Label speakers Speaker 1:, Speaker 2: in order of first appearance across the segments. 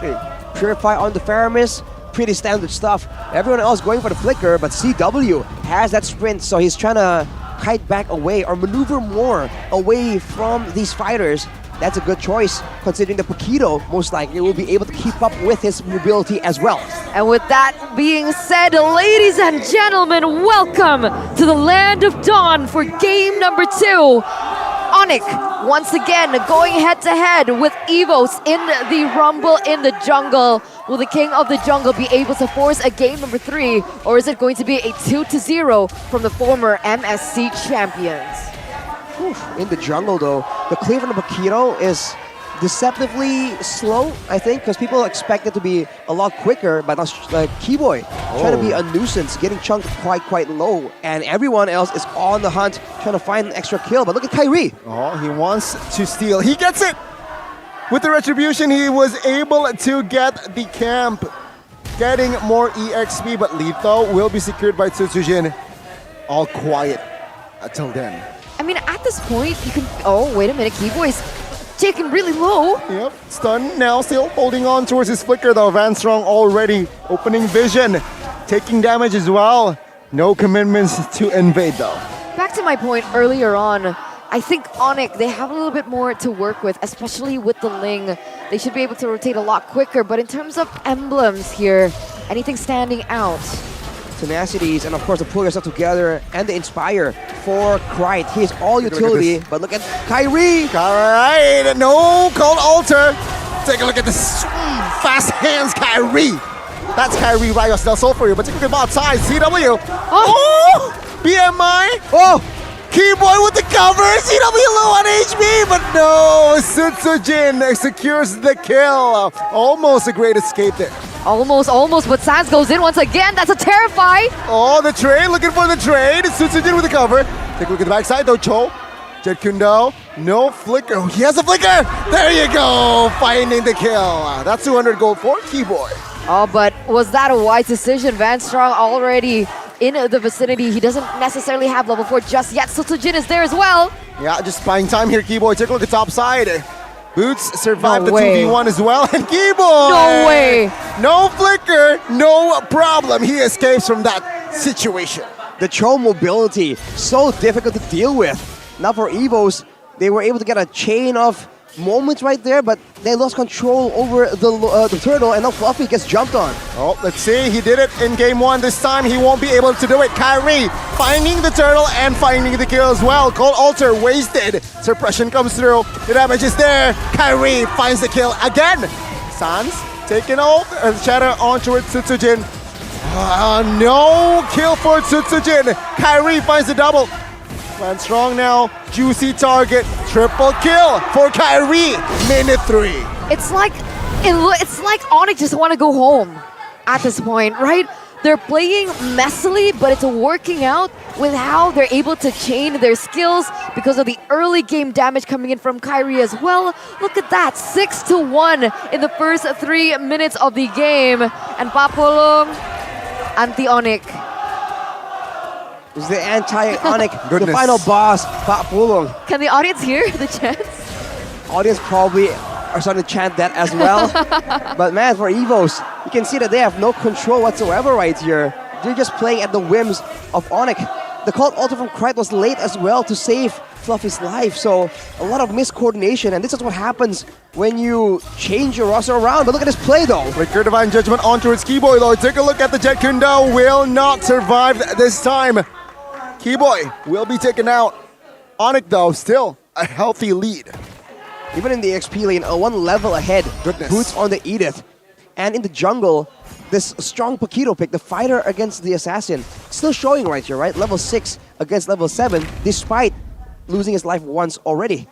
Speaker 1: pushing. Purify on the Faramis, pretty standard stuff. Everyone else going for the flicker, but CW has that sprint, so he's trying to kite back away or maneuver more away from these fighters. That's a good choice, considering the Paquito most likely will be able to keep up with his mobility as well.
Speaker 2: And with that being said, ladies and gentlemen, welcome to the Land of Dawn for game number 2. ONIC, once again, going head-to-head with EVOS in the Rumble in the Jungle. Will the King of the Jungle be able to force a game number 3, or is it going to be a 2-0 from the former MSC champions?
Speaker 1: In the jungle, though, the cleave on the Paquito is deceptively slow, I think, because people expect it to be a lot quicker, but Keyboy trying to be a nuisance, getting chunked quite low, and everyone else is on the hunt, trying to find an extra kill. But look at Kyrie.
Speaker 3: Oh, he wants to steal. He gets it! With the Retribution, he was able to get the camp, getting more EXP, but Lethal will be secured by Tsutsujin. All quiet until then.
Speaker 2: I mean, at this point, you can... Oh, wait a minute. Keyboy's taken really low.
Speaker 3: Yep, stun now, still holding on towards his flicker though. Van Strong already opening vision, taking damage as well. No commitments to invade though.
Speaker 2: Back to my point earlier on, I think ONIC, they have a little bit more to work with, especially with the Ling. They should be able to rotate a lot quicker, but in terms of emblems here, anything standing out?
Speaker 1: Tenacities, and of course the pull yourself together and the inspire for Krite. He is all utility, but look at Kyrie.
Speaker 3: Alright, no cold altar. Take a look at this fast hands Kyrie. That's Kyrie Rios del Sol for you, but take a look at outside. CW. Oh! BMI.
Speaker 1: Oh!
Speaker 3: Keyboy with the cover. CW low on HP, but no. Tsutsujin secures the kill. Almost a great escape there.
Speaker 2: Almost, but Sans goes in once again. That's a terrify.
Speaker 3: Oh, the trade, looking for the trade. Tsutsujin with the cover. Take a look at the backside though, Cho. Jet Kundo, no flicker. Oh, he has a flicker. There you go, finding the kill. That's 200 gold for Keyboy.
Speaker 2: Oh, but was that a wise decision? Van Strong already in the vicinity. He doesn't necessarily have level 4 just yet. Tsutsujin is there as well.
Speaker 3: Yeah, just buying time here, Keyboy. Take a look at top side. Boots survived
Speaker 2: No
Speaker 3: the
Speaker 2: way.
Speaker 3: 2v1 as well, and Keyboy!
Speaker 2: No way!
Speaker 3: No flicker, no problem. He escapes from that situation.
Speaker 1: The Cho mobility, so difficult to deal with. Now for EVOS, they were able to get a chain of moments right there, but they lost control over the turtle, and now Fluffy gets jumped on.
Speaker 3: Oh, let's see. He did it in game 1. This time, he won't be able to do it. Kyrie finding the turtle and finding the kill as well. Cold Altar wasted. Suppression comes through. The damage is there. Kyrie finds the kill again. Sans taking ult. Shatter on towards Tsutsujin. No kill for Tsutsujin. Kyrie finds the double. Van Strong now, juicy target, triple kill for Kyrie, minute 3.
Speaker 2: It's like ONIC just want to go home at this point, right? They're playing messily, but it's working out with how they're able to chain their skills because of the early game damage coming in from Kyrie as well. Look at that, 6-1 in the first 3 minutes of the game. And Papolong, anti-ONIC.
Speaker 1: It's the anti-ONIC, the final boss, Pak Pulong.
Speaker 2: Can the audience hear the chants?
Speaker 1: Audience probably are starting to chant that as well. But man, for EVOS, you can see that they have no control whatsoever right here. They're just playing at the whims of ONIC. The cold altar from Krite was late as well to save Fluffy's life, so a lot of miscoordination, and this is what happens when you change your roster around. But look at this play though.
Speaker 3: Flicker Divine Judgment on towards Keyboy though. Take a look at the Jet Kundo. Will not survive this time. Keyboy will be taken out. ONIC though, still a healthy lead.
Speaker 1: Even in the XP lane, 1 level ahead.
Speaker 3: Goodness.
Speaker 1: Boots on the Edith. And in the jungle, this strong Paquito pick, the fighter against the assassin, still showing right here, right? Level 6 against level 7, despite losing his life once already.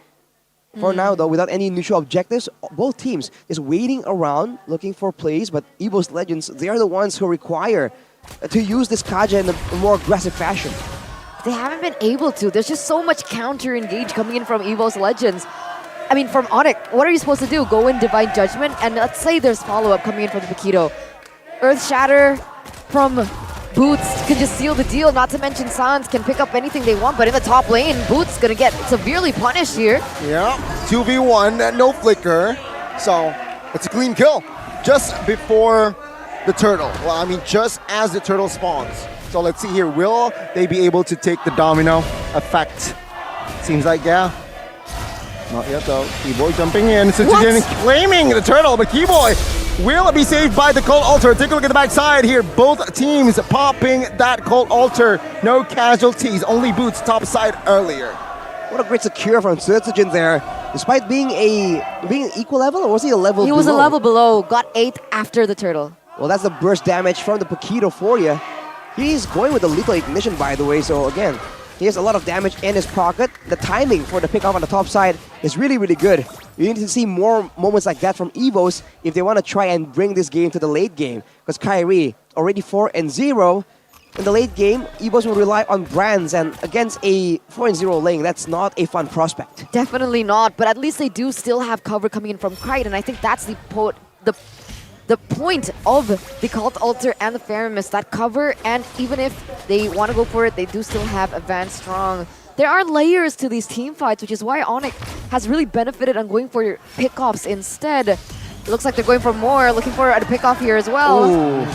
Speaker 1: For now, though, without any neutral objectives, both teams is waiting around, looking for plays, but EvosLegends, they are the ones who require to use this Kaja in a more aggressive fashion.
Speaker 2: They haven't been able to. There's just so much counter-engage coming in from EvosLegends. I mean, from ONIC, what are you supposed to do? Go in Divine Judgment, and let's say there's follow-up coming in from the Paquito. Earth Shatter from Boots can just seal the deal, not to mention Sans can pick up anything they want, but in the top lane, Boots gonna get severely punished here.
Speaker 3: Yeah, 2v1, no flicker. So, it's a clean kill. just before the turtle. Well, I mean, just as the turtle spawns. So let's see here. Will they be able to take the domino effect? Seems like, yeah. Not yet, though. Keyboy jumping in. Citizen claiming the turtle, but Keyboy will be saved by the Cold Altar. Take a look at the backside here. Both teams popping that Cold Altar. No casualties, only boots topside earlier.
Speaker 1: What a great secure from Surtijin there. Despite being an equal level, or was he a level below?
Speaker 2: He was a level below, got 8 after the turtle.
Speaker 1: Well, that's the burst damage from the Paquito for you. He's going with a lethal ignition, by the way, so again, he has a lot of damage in his pocket. The timing for the pick-off on the top side is really, really good. You need to see more moments like that from EVOS if they want to try and bring this game to the late game. Because Kyrie, already 4-0. In the late game, EVOS will rely on brands, and against a 4-0 lane, that's not a fun prospect.
Speaker 2: Definitely not, but at least they do still have cover coming in from Krite, and I think that's the point of the Cult Altar and the Faramis, that cover, and even if they want to go for it, they do still have Advanced Strong. There are layers to these team fights, which is why ONIC has really benefited on going for pickoffs instead. It looks like they're going for more, looking for a pickoff here as well.
Speaker 3: Ooh.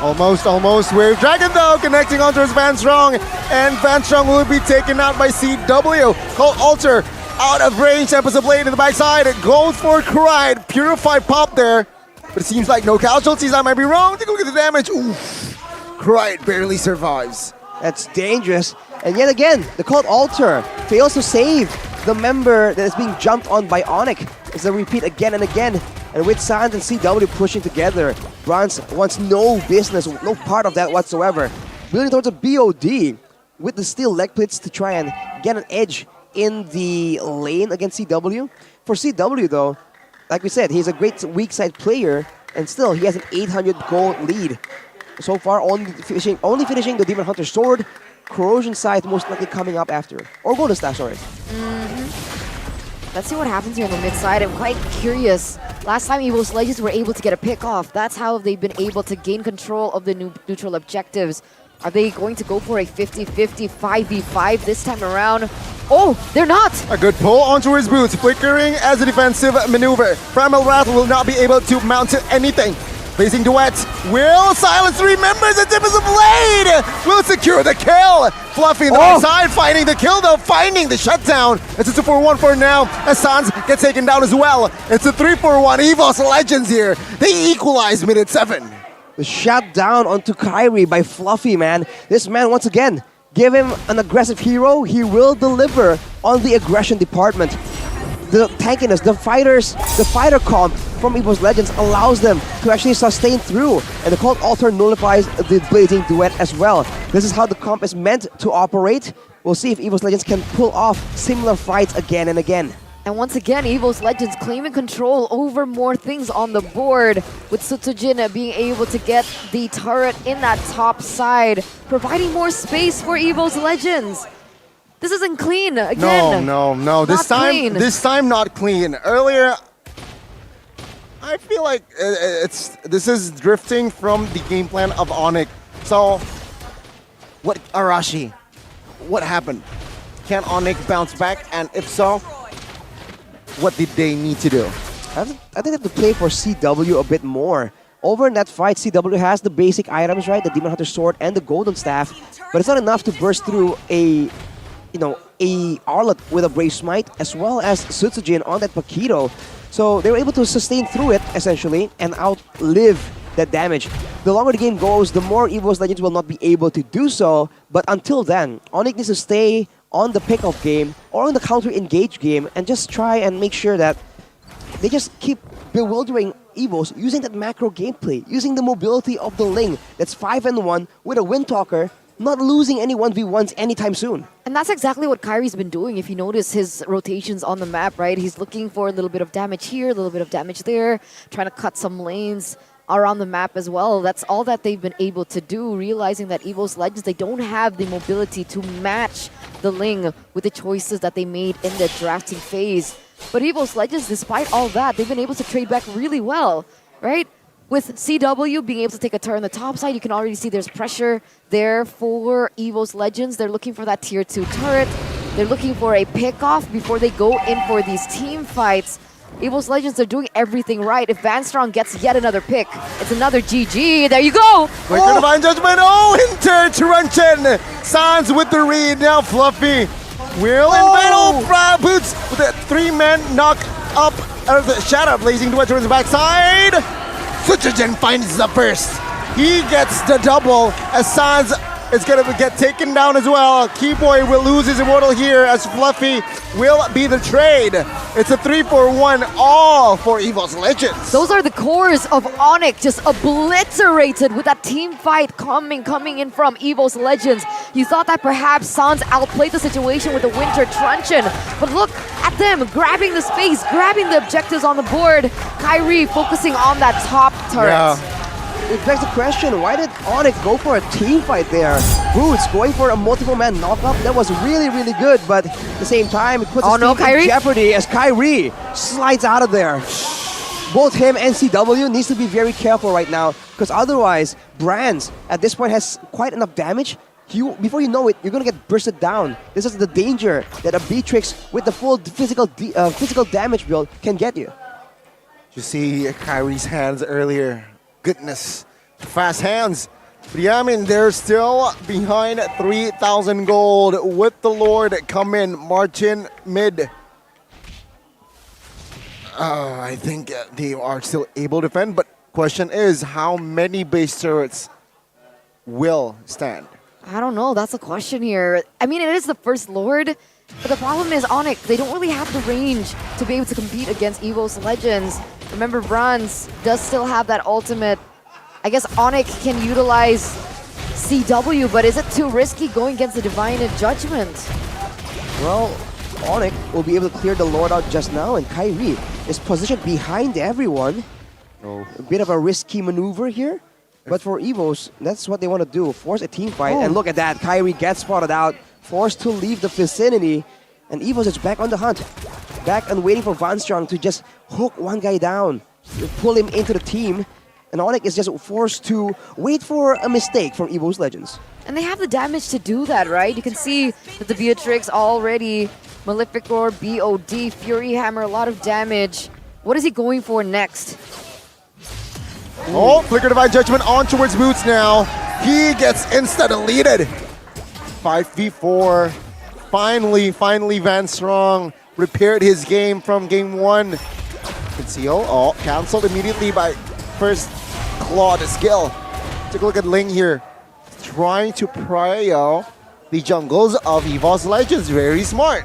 Speaker 3: Almost. Wave Dragon, though, connecting onto his Van Strong, and Van Strong will be taken out by CW. Cold Altar out of range, Tempest of Blade in the backside. It goes for Krite. Purified pop there. But it seems like no casualties. I might be wrong. Take a look at the damage. Oof. Krite barely survives.
Speaker 1: That's dangerous. And yet again, the Cold Altar fails to save the member that is being jumped on by ONIC. It's a repeat again and again. And with Sans and CW pushing together, Bronze wants no business, no part of that whatsoever. Building towards a BOD with the steel leg plates to try and get an edge in the lane against CW. For CW though, like we said, he's a great weak side player, and still he has an 800 gold lead. So far, only finishing the Demon Hunter Sword. Corrosion Scythe most likely coming up after. Or Golden Staff, sorry.
Speaker 2: Let's see what happens here on the mid side. I'm quite curious. Last time EvosLegends were able to get a pick off. That's how they've been able to gain control of the neutral objectives. Are they going to go for a 50-50 5v5 this time around? Oh, they're not!
Speaker 3: A good pull onto his boots, flickering as a defensive maneuver. Primal Wrath will not be able to mount anything. Facing Duet, will silence 3 members, and Tempest of Blade will secure the kill. Fluffy in the right side, finding the kill though, finding the shutdown. It's a 2-4-1 for now, as Sans gets taken down as well. It's a 3-4-1, EvosLegends here. They equalize mid at 7.
Speaker 1: The shutdown onto Kyrie by Fluffy, man. This man, once again, give him an aggressive hero, he will deliver on the aggression department. The tankiness, the fighter comp from EvosLegends allows them to actually sustain through, and the Cold Altar nullifies the Blazing Duet as well. This is how the comp is meant to operate. We'll see if EvosLegends can pull off similar fights again and again.
Speaker 2: And once again, EvosLegends claiming control over more things on the board, with Sutojin being able to get the turret in that top side, providing more space for EvosLegends. This isn't clean again.
Speaker 3: No. This time not clean. Earlier, I feel like this is drifting from the game plan of ONIC. So, what Arashi? What happened? Can ONIC bounce back? And if so, what did they need to do?
Speaker 1: I think they have to play for CW a bit more. Over in that fight, CW has the basic items, right? The Demon Hunter Sword and the Golden Staff, but it's not enough to burst through a Arlet with a Brave Smite, as well as Sutsujin on that Paquito. So they were able to sustain through it, essentially, and outlive that damage. The longer the game goes, the more EvosLegends will not be able to do so, but until then, ONIC needs to stay on the pick-off game or on the counter-engage game and just try and make sure that they just keep bewildering Evos using that macro gameplay, using the mobility of the Ling that's 5-1 with a Windtalker, not losing any 1v1s anytime soon.
Speaker 2: And that's exactly what Kyrie's been doing. If you notice his rotations on the map, right? He's looking for a little bit of damage here, a little bit of damage there, trying to cut some lanes around the map as well. That's all that they've been able to do, realizing that EvosLegends, they don't have the mobility to match the Ling with the choices that they made in the drafting phase. But EvosLegends, despite all that, they've been able to trade back really well, right? With CW being able to take a turn on the top side, you can already see there's pressure there for EvosLegends. They're looking for that tier 2 turret. They're looking for a pick-off before they go in for these team fights. EvosLegends are doing everything right. If Van Strong gets yet another pick, it's another GG. There you go.
Speaker 3: Flicker Divine Judgment. Oh, into Truncheon. Sans with the read. Now Fluffy will in battle. Boots with a 3-man knock up out of the shadow. Blazing towards the backside. Suchagen finds the first. He gets the double as Sans is going to get taken down as well. Keyboy will lose his immortal here as Fluffy will be the trade. It's a 3-4-1 all for EvosLegends.
Speaker 2: Those are the cores of ONIC just obliterated with that team fight coming in from EvosLegends. You thought that perhaps Sans outplayed the situation with the Winter Truncheon, but look at them grabbing the space, grabbing the objectives on the board. Kyrie focusing on that top turret.
Speaker 3: Yeah.
Speaker 1: It begs the question, why did ONIC go for a team fight there? Boots going for a multiple man knockup, that was really, really good, but at the same time, it puts his team in jeopardy as Kyrie slides out of there. Both him and CW needs to be very careful right now, because otherwise, Brands at this point has quite enough damage. Before you know it, you're gonna get bursted down. This is the danger that a Beatrix with the full physical damage build can get you.
Speaker 3: You see Kyrie's hands earlier. Goodness, fast hands. But yeah, I mean, they're still behind 3,000 gold with the Lord come in, marching mid. I think they are still able to defend, but question is, how many base turrets will stand?
Speaker 2: I don't know, that's a question here. I mean, it is the first Lord, but the problem is ONIC, they don't really have the range to be able to compete against EvosLegends. Remember, Bronze does still have that ultimate. I guess ONIC can utilize CW, but is it too risky going against the Divine Judgment?
Speaker 1: Well, ONIC will be able to clear the Lord out just now, and Kyrie is positioned behind everyone.
Speaker 3: Oh.
Speaker 1: A bit of a risky maneuver here, but for Evos, that's what they want to do, force a team fight. And look at that, Kyrie gets spotted out, forced to leave the vicinity, and Evos is back on the hunt. Back and waiting for Van Strong to just hook one guy down, pull him into the team, and ONIC is just forced to wait for a mistake from EvosLegends.
Speaker 2: And they have the damage to do that, right? You can see that the Beatrix already, Malefic Roar, BOD, Fury Hammer, a lot of damage. What is he going for next?
Speaker 3: Oh, Flicker Divine Judgment on towards Boots now. He gets insta-deleted. 5v4. Finally, Van Strong repaired his game from game 1. Conceal, cancelled immediately by first Claw to skill. Take a look at Ling here. Trying to pry out the jungles of EvosLegends. Very smart.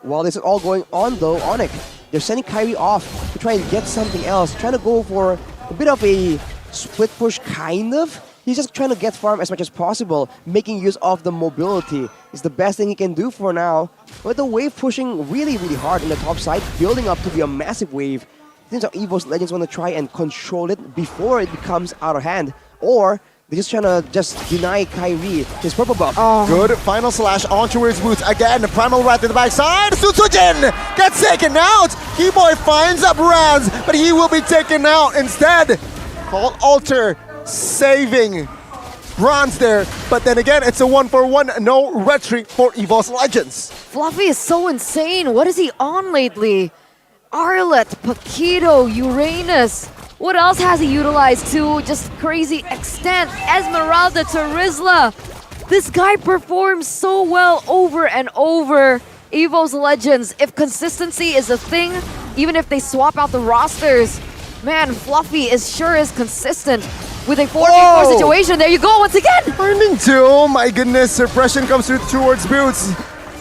Speaker 1: While this is all going on though, ONIC, they're sending Kyrie off to try and get something else. Trying to go for a bit of a split push, kind of. He's just trying to get farm as much as possible, making use of the mobility. It's the best thing he can do for now. With the wave pushing really, really hard in the top side, building up to be a massive wave. Seems like EvosLegends want to try and control it before it becomes out of hand. Or they're just trying to deny Kyrie his purple buff.
Speaker 3: Good final slash on towards Boots. Again, the Primal Rat to the backside. Sutsujin gets taken out. Keyboy finds up Brands, but he will be taken out instead. Call Alter saving Bronze there, but then again, it's a 1-for-1, no retreat for EvosLegends.
Speaker 2: Fluffy is so insane. What is he on lately? Arlet, Paquito, Uranus. What else has he utilized to just crazy extent? Esmeralda to Rizla. This guy performs so well over and over. EvosLegends, if consistency is a thing, even if they swap out the rosters, man, Fluffy is consistent. With a 4v4 situation, there you go once again!
Speaker 3: Burning 2, my goodness, suppression comes through towards Boots.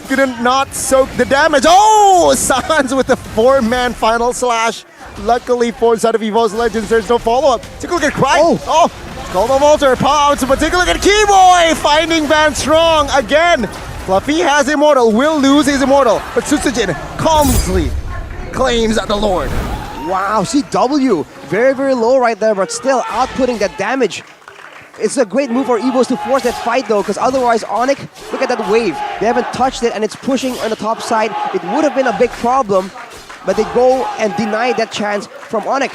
Speaker 3: Couldn't not soak the damage. Oh, Sans with the 4-man final slash. Luckily for side of EvosLegends, there's no follow-up. Take a look at Cry. Call the Walter pops, but take a look at Keyboy finding Van Strong again. Fluffy has Immortal, will lose his Immortal, but Sutsujin calmly claims the Lord.
Speaker 1: Wow, CW, very, very low right there, but still outputting that damage. It's a great move for Evos to force that fight though, because otherwise ONIC, look at that wave. They haven't touched it and it's pushing on the top side. It would have been a big problem, but they go and deny that chance from ONIC.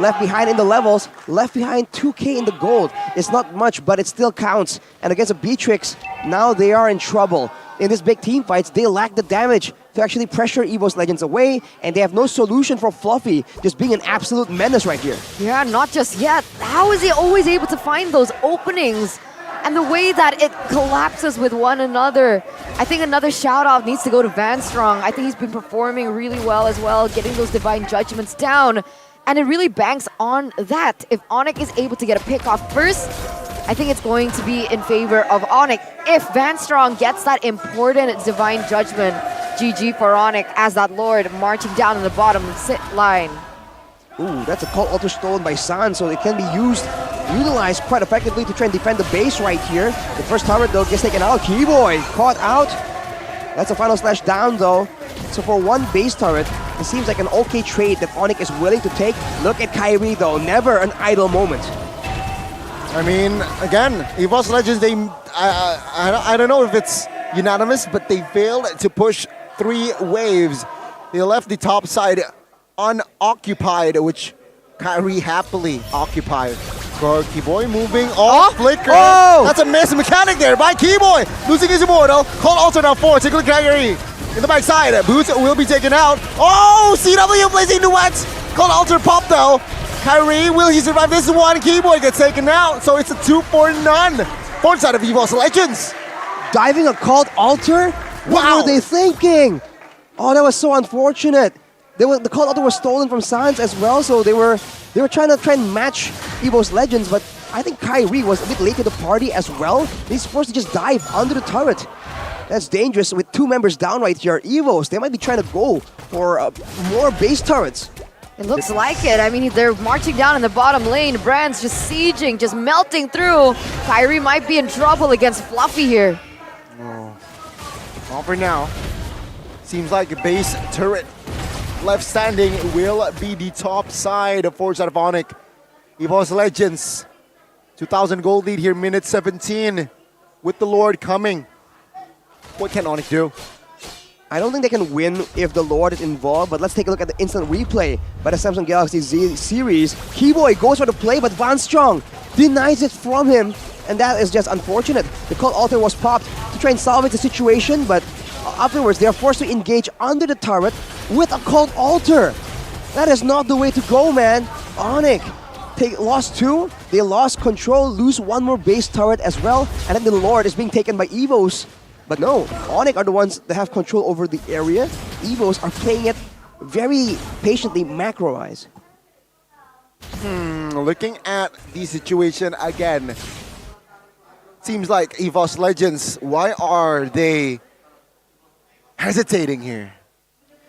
Speaker 1: Left behind in the levels, left behind 2k in the gold. It's not much, but it still counts. And against a Beatrix, now they are in trouble. In these big team fights, they lack the damage. to actually pressure EvosLegends away, and they have no solution for Fluffy just being an absolute menace right here.
Speaker 2: Yeah, not just yet. How is he always able to find those openings? And the way that it collapses with one another. I think another shout out needs to go to Vanstrong. I think he's been performing really well as well, getting those divine judgments down. And it really banks on that. If ONIC is able to get a pick off first, I think it's going to be in favor of ONIC. If Vanstrong gets that important divine judgment, GG for ONIC as that Lord marching down in the bottom sit line.
Speaker 1: Ooh, that's a Cult Altar stolen by San, so it can be utilized quite effectively to try and defend the base right here. The first turret though gets taken out. Keyboy caught out. That's a final slash down though. So for one base turret, it seems like an okay trade that ONIC is willing to take. Look at Kyrie though, never an idle moment.
Speaker 3: I mean, again, EvosLegends, I don't know if it's unanimous, but they failed to push 3 waves. They left the top side unoccupied, which Kyrie happily occupied. Keyboy moving off flicker.
Speaker 1: Oh!
Speaker 3: That's a miss mechanic there by Keyboy. Losing his immortal. Call Alter now 4. Take a look at Kyrie. In the backside, Boots will be taken out. Oh, CW placing duets. Call Alter pop though. Kyrie, will he survive this one? Keyboy gets taken out. So it's a 2 for none. Fourth side of EvosLegends.
Speaker 1: Diving a Cult Altar? What were they thinking? Oh, that was so unfortunate. The Cult Altar was stolen from Sans as well, so they were trying and match EvosLegends, but I think Kyrie was a bit late to the party as well. He's forced to just dive under the turret. That's dangerous with 2 members down right here. Evos, they might be trying to go for more base turrets.
Speaker 2: It looks like it. I mean, they're marching down in the bottom lane. Brand's just sieging, just melting through. Kyrie might be in trouble against Fluffy here.
Speaker 3: Oh. All for now. Seems like a base turret left standing will be the top side of forward side of ONIC. EvosLegends, 2,000 gold lead here, minute 17. With the Lord coming. What can ONIC do?
Speaker 1: I don't think they can win if the Lord is involved, but let's take a look at the instant replay by the Samsung Galaxy Z series. Keyboy goes for the play, but Vanstrong denies it from him, and that is just unfortunate. The Cult Altar was popped to try and salvage the situation, but afterwards they are forced to engage under the turret with a Cult Altar. That is not the way to go, man. ONIC lost 2, they lost control, lose 1 more base turret as well, and then the Lord is being taken by Evos. But no, ONIC are the ones that have control over the area. Evos are playing it very patiently macro-wise.
Speaker 3: Looking at the situation again, seems like EvosLegends, why are they hesitating here?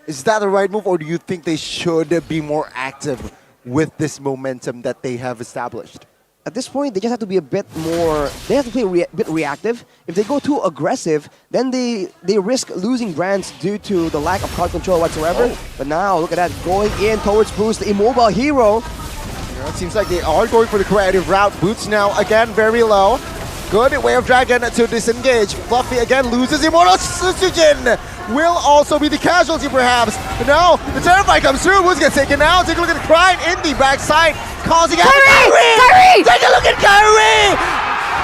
Speaker 3: Is that the right move, or do you think they should be more active with this momentum that they have established?
Speaker 1: At this point, they just have to be a bit more, they have to play a bit reactive. If they go too aggressive, then they risk losing brands due to the lack of card control whatsoever. But now, look at that, going in towards Boost, the immobile hero.
Speaker 3: Yeah, it seems like they are going for the creative route. Boots now, again, very low. Good way of Dragon to disengage. Fluffy again loses immortal. Susujin will also be the casualty perhaps. But no, the Terrify comes through. Boots gets taken out. Take a look at the Pride in the backside. Causing out Kyrie! Take a look at Kyrie!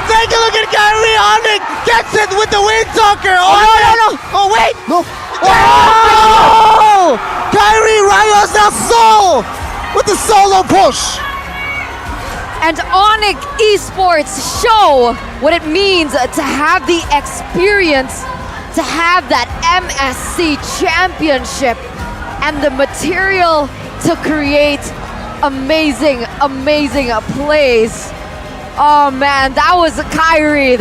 Speaker 3: Take a look at Kyrie! ONIC gets it with the Windtalker!
Speaker 2: No.
Speaker 3: Oh wait!
Speaker 1: No!
Speaker 3: Oh! Kyrie Rios now solo with the solo push!
Speaker 2: And ONIC ESPORTS show what it means to have the experience, to have that MSC championship, and the material to create amazing plays. Oh man, that was Kyrie.